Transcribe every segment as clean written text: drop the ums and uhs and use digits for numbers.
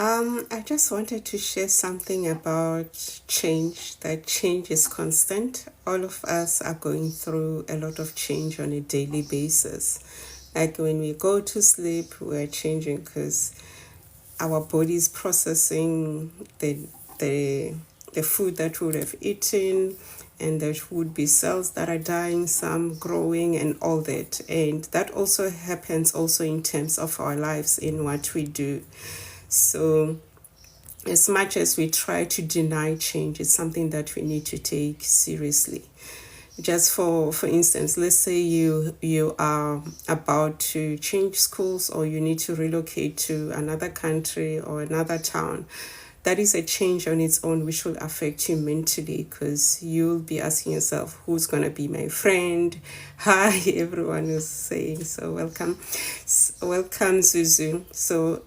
I just wanted to share something about change, that change is constant. All of us are going through a lot of change on a daily basis. Like when we go to sleep, we're changing because our body is processing the the food that we would have eaten, and there would be cells that are dying, some growing, and all that. And that also happens also in terms of our lives in what we do. So as much as we try to deny change, it's something that we need to take seriously. Just for instance, let's say you are about to change schools, or you need to relocate to another country or another town. That is a change on its own which will affect you mentally, because you'll be asking yourself, who's going to be my friend? Hi, everyone is saying so. Welcome. Welcome, Zuzu. So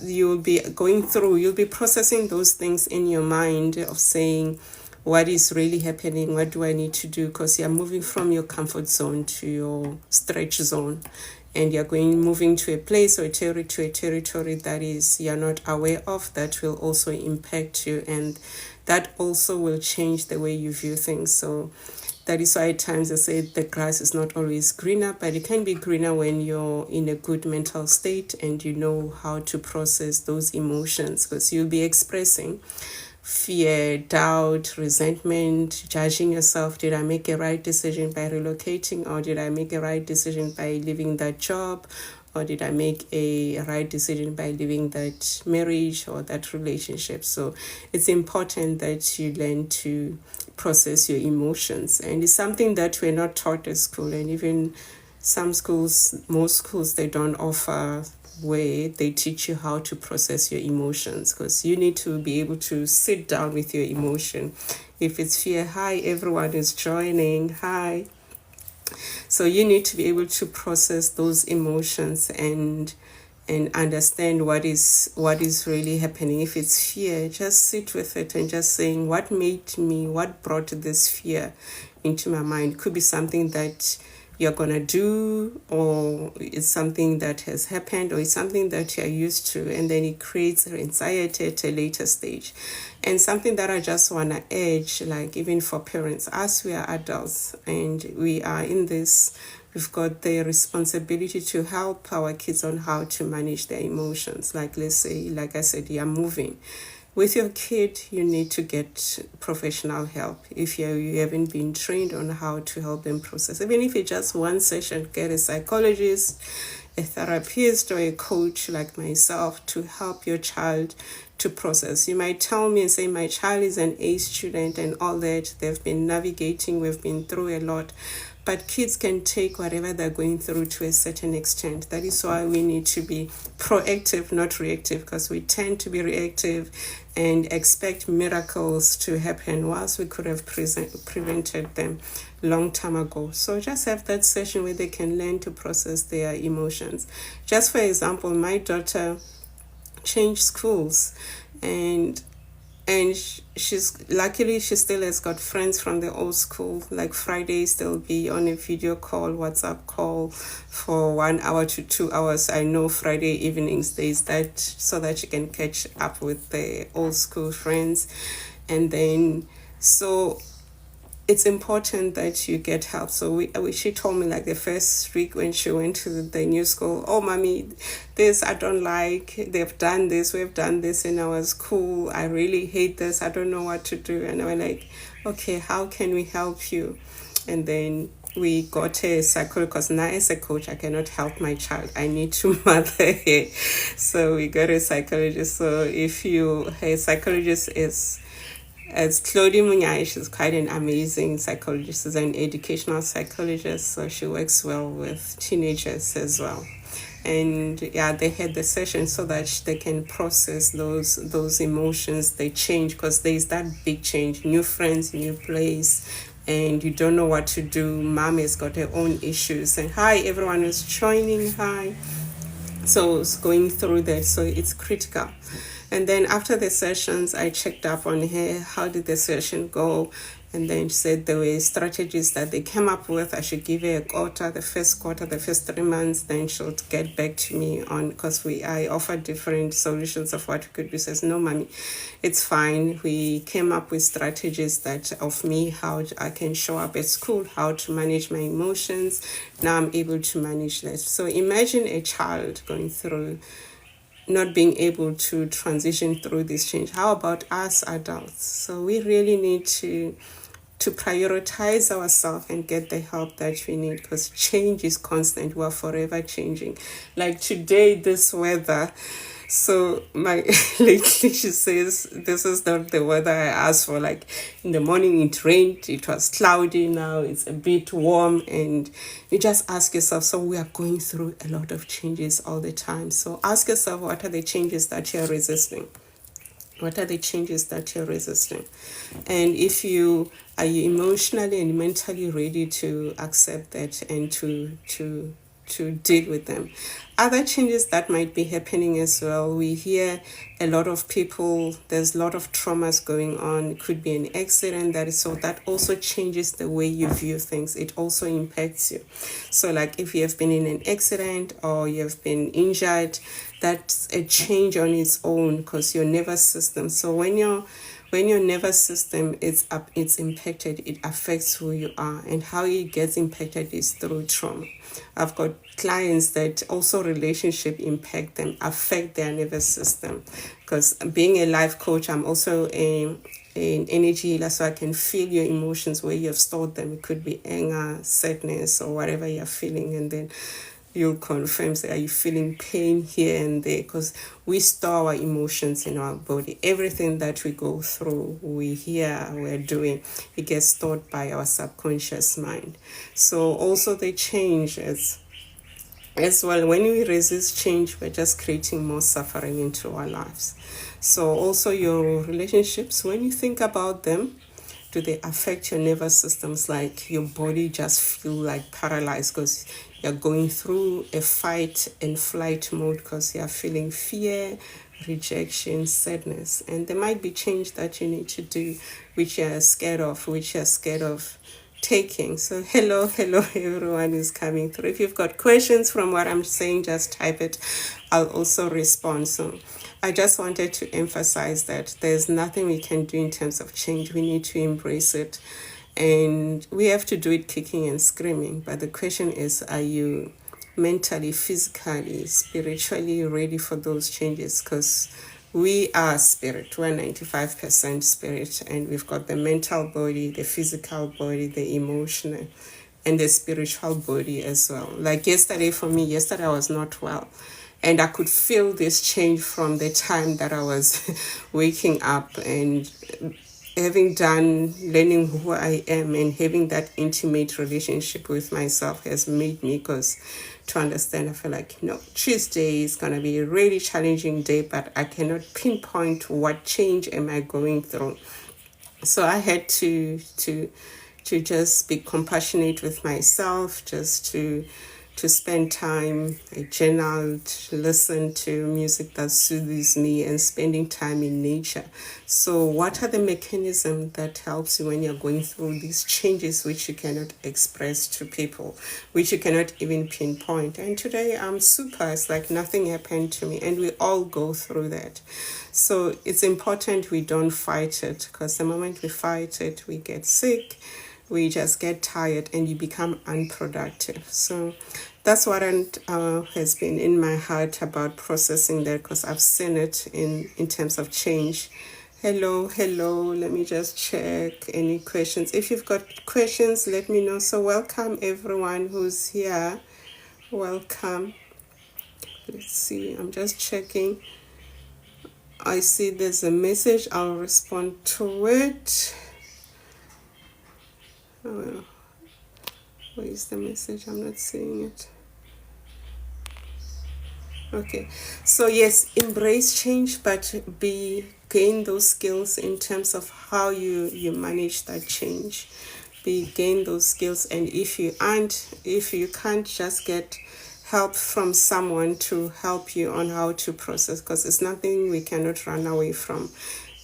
you'll be going through, you'll be processing those things in your mind of saying, what is really happening? What do I need to do? Because you're moving from your comfort zone to your stretch zone, and you're moving to a place or to a territory that is you're not aware of, that will also impact you, and that also will change the way you view things. So that is why at times I say the grass is not always greener, but it can be greener when you're in a good mental state and you know how to process those emotions, because you'll be expressing fear, doubt, resentment, judging yourself. Did I make a right decision by relocating, or did I make a right decision by leaving that job, or did I make a right decision by leaving that marriage or that relationship? So it's important that you learn to process your emotions, and it's something that we're not taught at school, and even some schools, most schools, they don't offer where they teach you how to process your emotions, because you need to be able to sit down with your emotion. If it's fear, hi, everyone is joining, hi. So you need to be able to process those emotions and understand what is really happening. If it's fear, just sit with it and just saying, what brought this fear into my mind? Could be something that you're gonna do, or it's something that has happened, or it's something that you're used to, and then it creates anxiety at a later stage. And something that I just wanna urge, like even for parents, as we are adults and we are in this, we've got the responsibility to help our kids on how to manage their emotions. Like let's say, like I said, you're moving. With your kid, you need to get professional help. If you haven't been trained on how to help them process, even if it's just one session, get a psychologist, a therapist, or a coach like myself to help your child to process. You might tell me and say, my child is an A student and all that. They've been navigating, we've been through a lot. But kids can take whatever they're going through to a certain extent. That is why we need to be proactive, not reactive, because we tend to be reactive and expect miracles to happen whilst we could have prevented them long time ago. So just have that session where they can learn to process their emotions. Just for example, my daughter changed schools, and she's luckily she still has got friends from the old school. Like Fridays they'll be on a video call, WhatsApp call for 1 hour to 2 hours. I know Friday evenings there's that, so that she can catch up with the old school friends. And then so it's important that you get help. So she told me, like the first week when she went to the new school, oh mommy, this I don't like, they've done this, we've done this in our school, I really hate this, I don't know what to do. And I was like, okay, how can we help you? And then we got a psychologist, because now as a coach I cannot help my child, I need to mother her. So we got a psychologist. So if her psychologist is as Claudie Munyai, she's quite an amazing psychologist. She's an educational psychologist, so she works well with teenagers as well. And yeah, they had the session so that they can process those emotions. They change because there's that big change, new friends, new place, and you don't know what to do. Mom has got her own issues. And hi, everyone is joining. Hi. So it's going through that, so it's critical. And then after the sessions, I checked up on her. How did the session go? And then she said there were strategies that they came up with. I should give her a quarter, the first 3 months, then she'll get back to me on, because I offered different solutions of what we could do. She says, no, mommy, it's fine. We came up with strategies that of me, how I can show up at school, how to manage my emotions. Now I'm able to manage that. So imagine a child going through, not being able to transition through this change. How about us adults? So we really need to prioritize ourselves and get the help that we need, because change is constant. We're forever changing. Like today, this weather. So my lately she says this is not the weather I asked for. Like in the morning it rained, it was cloudy, now it's a bit warm, and you just ask yourself, so we are going through a lot of changes all the time. So ask yourself, what are the changes that you're resisting? What are the changes that you're resisting? And if you are you emotionally and mentally ready to accept that and to deal with them. Other changes that might be happening as well. We hear a lot of people, there's a lot of traumas going on. It could be an accident, so that also changes the way you view things. It also impacts you. So like if you have been in an accident or you have been injured, that's a change on its own, because your nervous system. So when your nervous system is it's impacted, it affects who you are, and how it gets impacted is through trauma. I've got clients that also relationship impact them, affect their nervous system, because being a life coach, I'm also an energy healer, so I can feel your emotions where you have stored them. It could be anger, sadness, or whatever you're feeling, and then you'll confirm, say, are you feeling pain here and there? Because we store our emotions in our body. Everything that we go through, we hear, we're doing, it gets stored by our subconscious mind. So also the change as well. When we resist change, we're just creating more suffering into our lives. So also your relationships, when you think about them, do they affect your nervous systems? Like your body just feel like paralyzed because you're going through a fight and flight mode, because you're feeling fear, rejection, sadness. And there might be change that you need to do, which you're scared of, taking. So hello everyone who's coming through. If you've got questions from what I'm saying, just type it. I'll also respond. So I just wanted to emphasize that there's nothing we can do in terms of change. We need to embrace it, and we have to do it kicking and screaming. But the question is, are you mentally, physically, spiritually ready for those changes? Because we are spirit. We're 95% spirit, and we've got the mental body, the physical body, the emotional, and the spiritual body as well. Like yesterday for me, I was not well, and I could feel this change from the time that I was waking up, and having done learning who I am and having that intimate relationship with myself has made me, because to understand, I feel like, Tuesday is going to be a really challenging day, but I cannot pinpoint what change am I going through. So I had to just be compassionate with myself, just to spend time. I journaled, listen to music that soothes me, and spending time in nature. So what are the mechanisms that helps you when you're going through these changes, which you cannot express to people, which you cannot even pinpoint? And today I'm super, it's like nothing happened to me, and we all go through that. So it's important we don't fight it, because the moment we fight it, we get sick, we just get tired, and you become unproductive. So that's what has been in my heart about processing that, because I've seen it in terms of change. Hello, let me just check any questions. If you've got questions, let me know. So welcome everyone who's here. Welcome. Let's see, I'm just checking. I see there's a message, I'll respond to it. Oh, where is the message? I'm not seeing it. Okay, so yes, embrace change, but gain those skills in terms of how you manage that change. Gain those skills, and if you can't, just get help from someone to help you on how to process, because it's nothing we cannot run away from.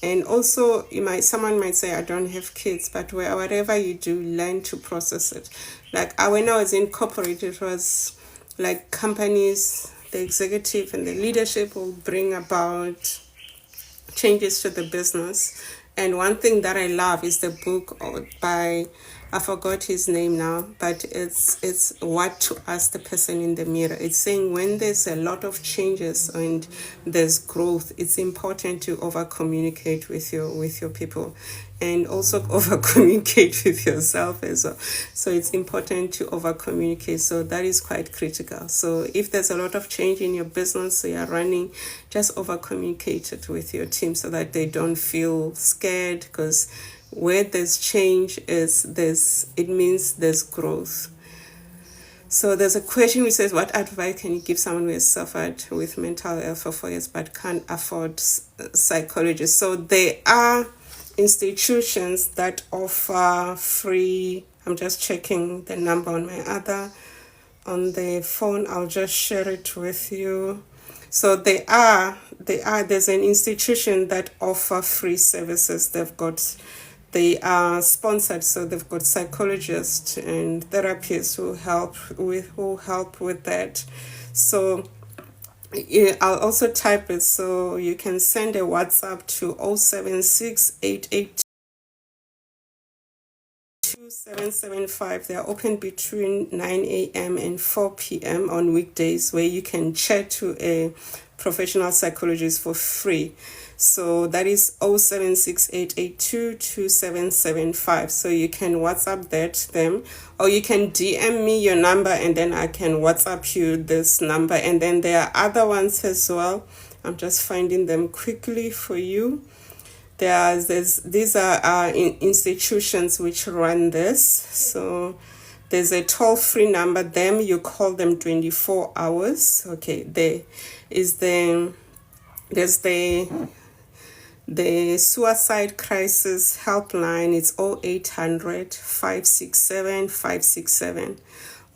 And also, someone might say, I don't have kids, but whatever you do, learn to process it. Like when I was in corporate, it was like companies, the executive and the leadership will bring about changes to the business. And one thing that I love is the book by, I forgot his name now, but it's What to Ask the Person in the Mirror. It's saying when there's a lot of changes and there's growth, it's important to over communicate with your people, and also over communicate with yourself as well. So it's important to over communicate. So that is quite critical. So if there's a lot of change in your business, so you're running, just over communicate it with your team so that they don't feel scared, because where there's change it means there's growth. So there's a question which says, what advice can you give someone who has suffered with mental health for 4 years but can't afford psychologists? So there are institutions that offer free, I'm just checking the number on the phone, I'll just share it with you. So there's an institution that offer free services. They are sponsored, so they've got psychologists and therapists who help with that. So yeah, I'll also type it, so you can send a WhatsApp to 076 2775. They're open between 9 a.m. and 4 p.m. on weekdays, where you can chat to a professional psychologist for free. So that is 076-882-2775. So you can WhatsApp them, or you can DM me your number and then I can WhatsApp you this number. And then there are other ones as well. I'm just finding them quickly for you. These are institutions which run this. So there's a toll-free number. You call them 24 hours. Okay, there's the suicide crisis helpline. It's 0800 567 567.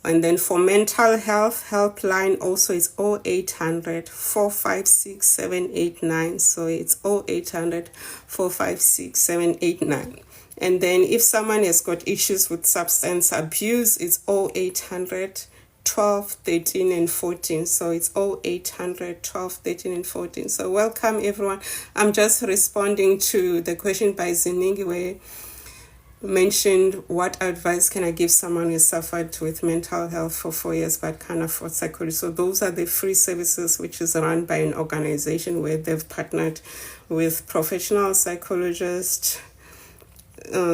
And then for mental health helpline also, it's 0800 456 789. So it's 0800 456 789. And then if someone has got issues with substance abuse, it's 0800 12 13 and 14. So it's 0800 12 13 and 14. So welcome everyone. I'm just responding to the question by Ziningi, where mentioned, what advice can I give someone who suffered with mental health for 4 years but can't afford psychology? So those are the free services which is run by an organization where they've partnered with professional psychologists,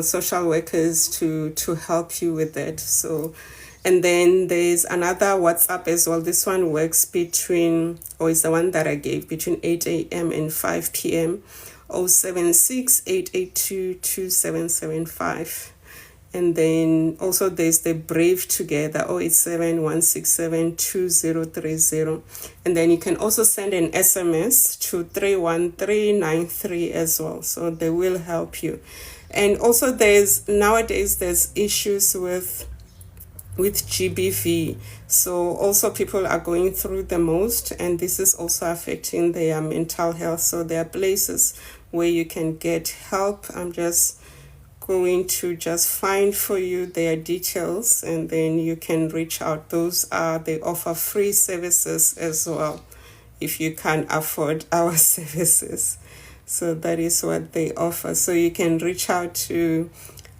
social workers to help you with that. So, and then there's another WhatsApp as well. This one works it's the one that I gave, between 8 a.m. and 5 p.m. 076-882-2775. And then also there's the Brave Together, 087-167-2030. And then you can also send an SMS to 31393 as well. So they will help you. And also nowadays there's issues with GBV. So also people are going through the most, and this is also affecting their mental health. So there are places where you can get help. I'm just going to find for you their details, and then you can reach out. They offer free services as well if you can't afford our services. So that is what they offer. So you can reach out to,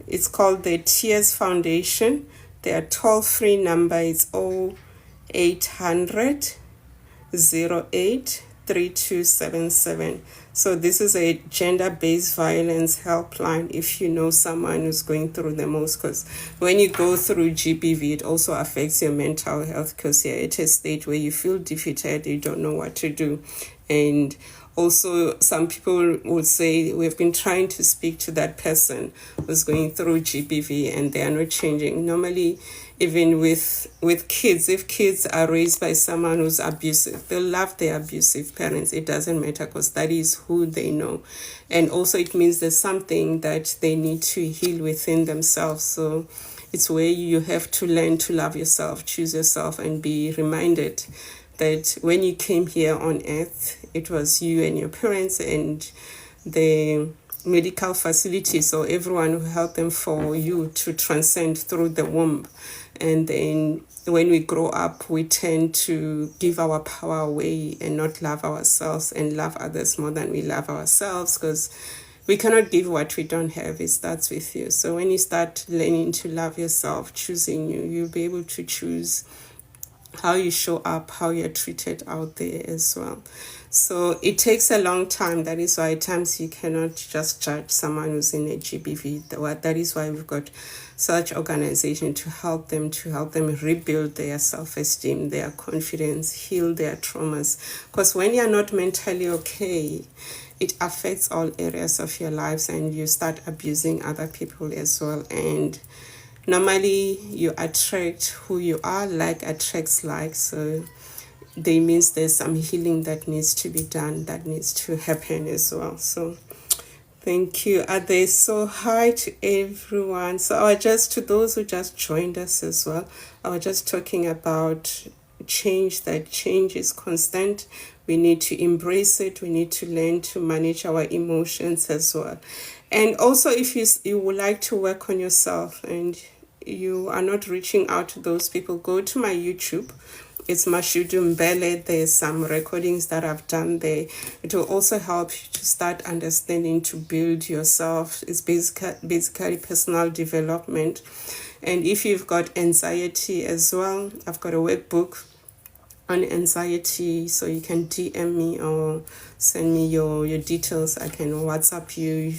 it's called the Tears Foundation. Their toll-free number is 0800 08 3277. So this is a gender-based violence helpline if you know someone who's going through the most, because when you go through GBV, it also affects your mental health, because you're at a stage where you feel defeated, you don't know what to do. And also, some people would say, we've been trying to speak to that person who's going through GBV and they are not changing. Normally, even with kids, if kids are raised by someone who's abusive, they'll love their abusive parents. It doesn't matter, because that is who they know. And also it means there's something that they need to heal within themselves. So it's where you have to learn to love yourself, choose yourself, and be reminded that when you came here on earth, it was you and your parents, and the medical facilities or everyone who helped them for you to transcend through the womb. And then when we grow up, we tend to give our power away and not love ourselves and love others more than we love ourselves, because we cannot give what we don't have. It starts with you. So when you start learning to love yourself, choosing you, you'll be able to choose how you show up, how you're treated out there as well. So it takes a long time. That is why at times you cannot just judge someone who's in a GBV. That is why we've got such organization to help them rebuild their self-esteem, their confidence, heal their traumas. Because when you're not mentally okay, it affects all areas of your lives, and you start abusing other people as well. And normally you attract who you are, like attracts like. So they means there's some healing that needs to be done, that needs to happen as well. So thank you, Ade. So hi to everyone. So I just, to those who just joined us as well, I was just talking about change, that change is constant. We need to embrace it. We need to learn to manage our emotions as well. And also, if you would like to work on yourself and you are not reaching out to those people, go to my YouTube. It's Mashudu Mbele. There's some recordings that I've done there. It will also help you to start understanding, to build yourself. It's basically personal development. And if you've got anxiety as well, I've got a workbook on anxiety, so you can DM me or send me your details. I can WhatsApp you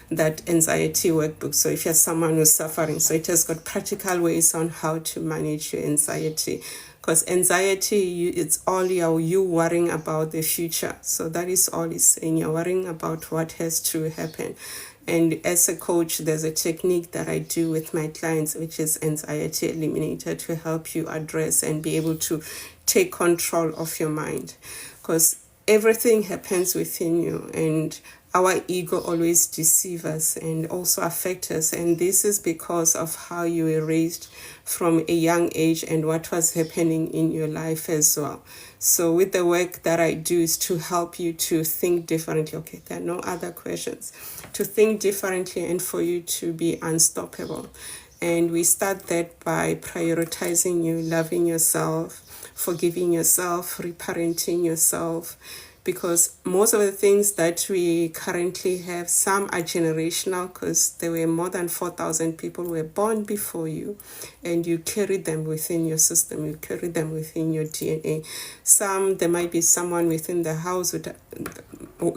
that anxiety workbook. So if you're someone who's suffering, so it has got practical ways on how to manage your anxiety. Because anxiety, it's all you worrying about the future. So that is all it's saying. You're worrying about what has to happen. And as a coach, there's a technique that I do with my clients, which is Anxiety Eliminator, to help you address and be able to take control of your mind. Because everything happens within you, and our ego always deceives us and also affects us. And this is because of how you were raised from a young age and what was happening in your life as well. So with the work that I do is to help you to think differently. Okay, there are no other questions. To think differently and for you to be unstoppable. And we start that by prioritizing you, loving yourself, forgiving yourself, reparenting yourself. Because most of the things that we currently have, some are generational, because there were more than 4,000 people who were born before you, and you carry them within your system, you carry them within your DNA. There might be someone within the house with,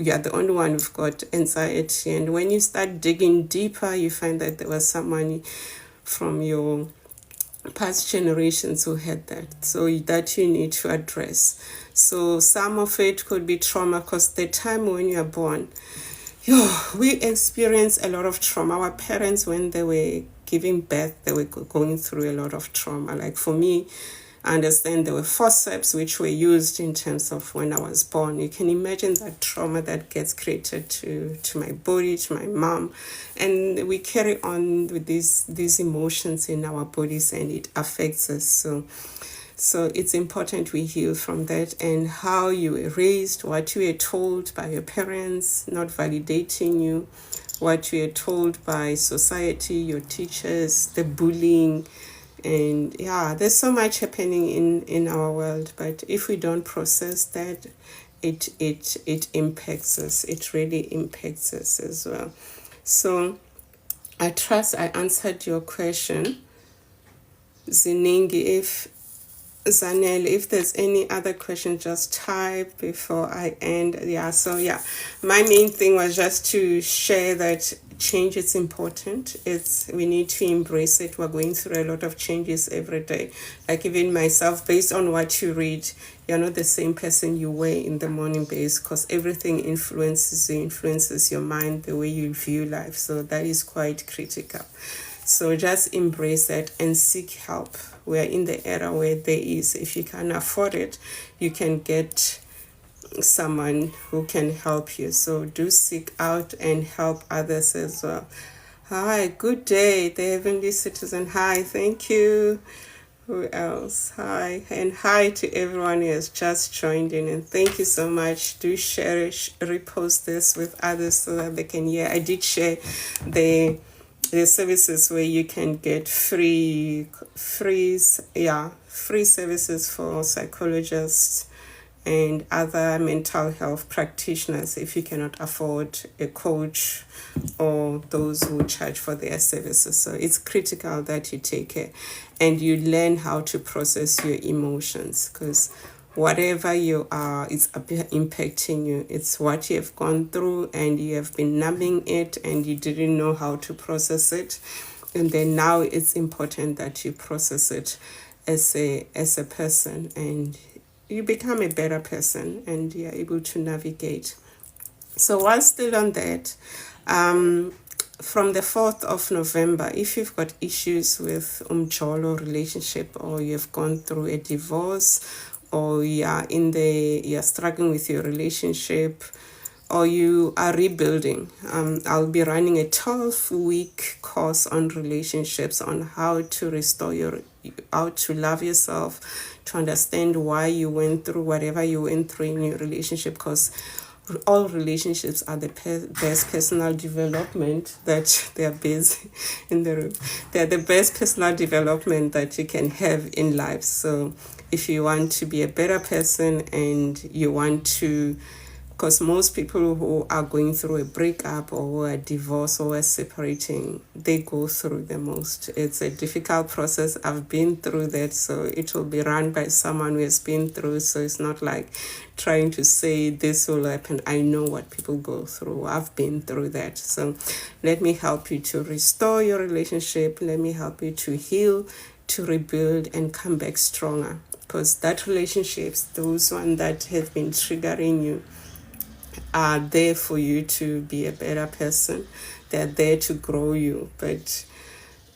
you're the only one who've got anxiety, and when you start digging deeper, you find that there was someone from your past generations who had that, so that you need to address. So some of it could be trauma, because the time when you are born, we experience a lot of trauma. Our parents, when they were giving birth, they were going through a lot of trauma. Like for me, I understand there were forceps which were used in terms of when I was born. You can imagine that trauma that gets created to my body, to my mom. And we carry on with these emotions in our bodies, and it affects us. So it's important we heal from that, and how you were raised, what you were told by your parents, not validating you, what you were told by society, your teachers, the bullying. And there's so much happening in our world, but if we don't process that, it impacts us. It really impacts us as well. So I trust I answered your question, Ziningi. Zanel, if there's any other question, just type before I end. My main thing was just to share that change is important. We need to embrace it. We're going through a lot of changes every day. Like even myself, based on what you read, you're not the same person you were in the morning base, because everything influences your mind, the way you view life. So that is quite critical. So just embrace that and seek help. We're in the era where there is, if you can afford it, you can get someone who can help you. So do seek out and help others as well. Hi, good day, the Heavenly Citizen. Hi, thank you. Who else? Hi. And hi to everyone who has just joined in. And thank you so much. Do share it, repost this with others so that they can hear. I did share the services where you can get free services for psychologists and other mental health practitioners if you cannot afford a coach or those who charge for their services. So it's critical that you take care and you learn how to process your emotions, because whatever you are, it's impacting you. It's what you have gone through and you have been numbing it and you didn't know how to process it. And then now it's important that you process it as a person, and you become a better person and you're able to navigate. So while still on that, from the 4th of November, if you've got issues with umjolo relationship, or you've gone through a divorce, or you're struggling with your relationship, or you are rebuilding, I'll be running a 12-week course on relationships, on how to restore how to love yourself, to understand why you went through whatever you went through in your relationship, because all relationships are the best personal development that they are based in the room. They're the best personal development that you can have in life. So if you want to be a better person and you want to, because most people who are going through a breakup or who are divorced or are separating, they go through the most. It's a difficult process. I've been through that, so it will be run by someone who has been through. So it's not like trying to say this will happen. I know what people go through. I've been through that. So let me help you to restore your relationship. Let me help you to heal, to rebuild, and come back stronger. Because that relationships, those ones that have been triggering you, are there for you to be a better person. They're there to grow you. But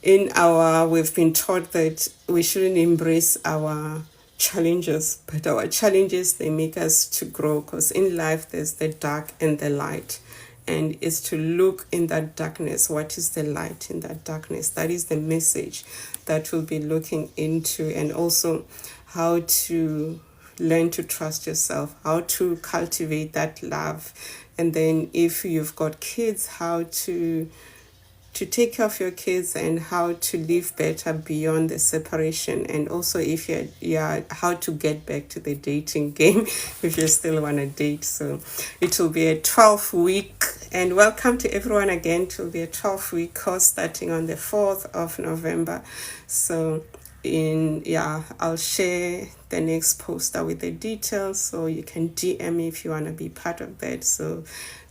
we've been taught that we shouldn't embrace our challenges, but our challenges, they make us to grow, because in life there's the dark and the light. And it's to look in that darkness. What is the light in that darkness? That is the message that we'll be looking into. And also how to learn to trust yourself, how to cultivate that love. And then if you've got kids, how to take care of your kids and how to live better beyond the separation. And also if you're how to get back to the dating game if you still want to date. So it will be a 12-week, and welcome to everyone again. It will be a 12-week course starting on the 4th of November. So I'll share the next poster with the details, so you can DM me if you want to be part of that. So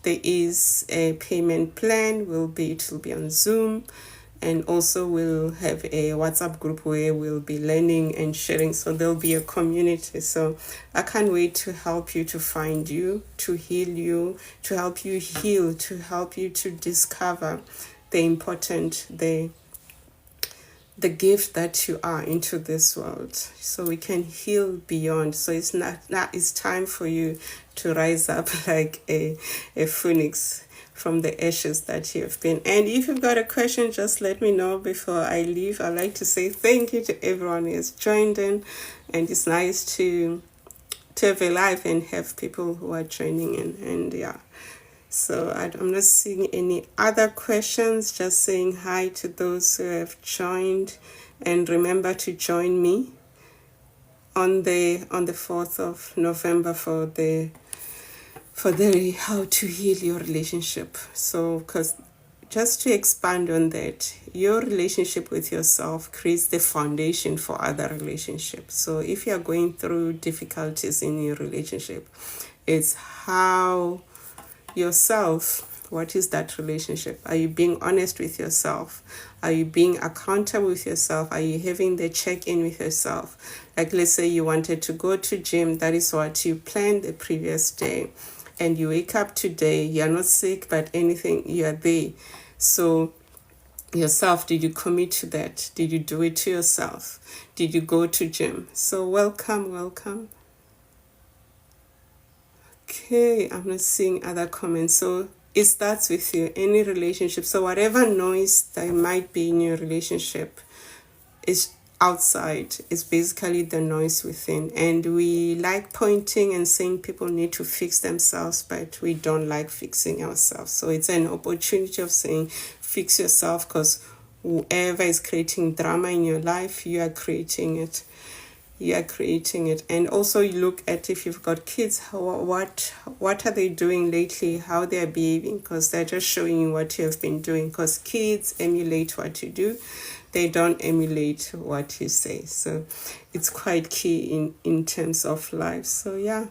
there is a payment plan. It will be on Zoom, and also we'll have a WhatsApp group where we'll be learning and sharing. So there'll be a community. So I can't wait to help you, to find you, to heal you, to help you heal, to help you to discover the gift that you are into this world, so we can heal beyond. So it's it's time for you to rise up like a phoenix from the ashes that you have been. And if you've got a question, just let me know before I leave. I'd like to say thank you to everyone who has joined in, and it's nice to have a live and have people who are joining in. And so I'm not seeing any other questions, just saying hi to those who have joined. And remember to join me on the 4th of November for the how to heal your relationship. So, because just to expand on that, your relationship with yourself creates the foundation for other relationships. So if you're going through difficulties in your relationship, it's how yourself, what is that relationship? Are you being honest with yourself? Are you being accountable with yourself? Are you having the check-in with yourself? Like, let's say you wanted to go to gym. That is what you planned the previous day. And you wake up today, you're not sick, but anything, you're there. So yourself, did you commit to that? Did you do it to yourself? Did you go to gym? So welcome. Okay, I'm not seeing other comments. So it starts with you, any relationship. So whatever noise that might be in your relationship, is outside is basically the noise within. And we like pointing and saying people need to fix themselves, but we don't like fixing ourselves. So it's an opportunity of saying fix yourself, because whoever is creating drama in your life, you are creating it. And also you look at, if you've got kids, what are they doing lately, how they are behaving, because they're just showing you what you have been doing, because kids emulate what you do, they don't emulate what you say. So it's quite key in terms of life. So yeah.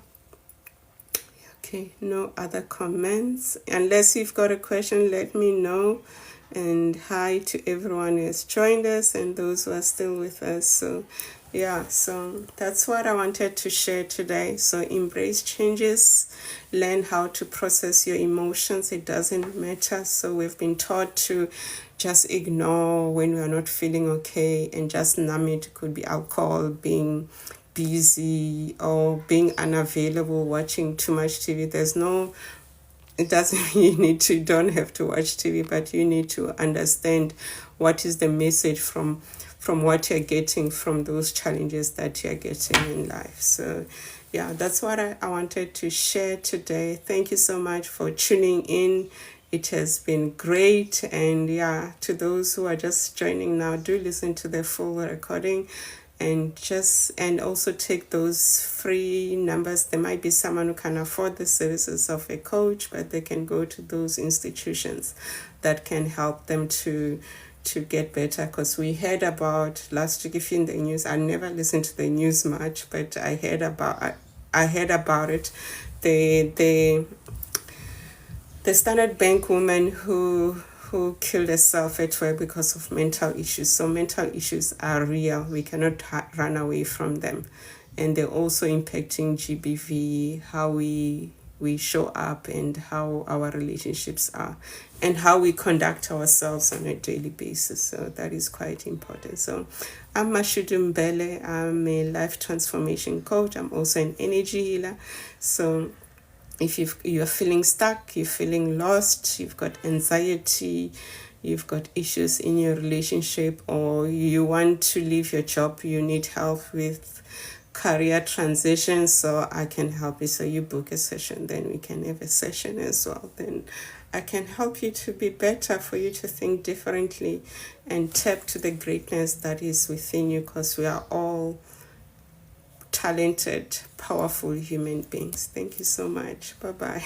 Okay, no other comments. Unless you've got a question, let me know. And hi to everyone who has joined us and those who are still with us. So yeah, so that's what I wanted to share today. So embrace changes, learn how to process your emotions. It doesn't matter. So we've been taught to just ignore when we are not feeling okay and just numb it. It could be alcohol, being busy, or being unavailable, watching too much TV. It doesn't mean you don't have to watch TV, but you need to understand what is the message from what you're getting from those challenges that you're getting in life. So yeah, that's what I wanted to share today. Thank you so much for tuning in. It has been great. And yeah, to those who are just joining now, do listen to the full recording and also take those free numbers. There might be someone who can afford the services of a coach, but they can go to those institutions that can help them to get better. Because we heard about last week, if you're in the news, I never listened to the news much, but I heard about it. The Standard Bank woman who killed herself at work because of mental issues. So mental issues are real. We cannot run away from them. And they're also impacting GBV, how we show up and how our relationships are and how we conduct ourselves on a daily basis. So that is quite important. So I'm Mashudu Mbele. I'm a life transformation coach. I'm also an energy healer. So if you're feeling stuck, you're feeling lost, you've got anxiety, you've got issues in your relationship, or you want to leave your job, you need help with career transition, so I can help you. So you book a session, then we can have a session as well. Then I can help you to be better, for you to think differently and tap to the greatness that is within you, because we are all talented, powerful human beings. Thank you so much. Bye-bye.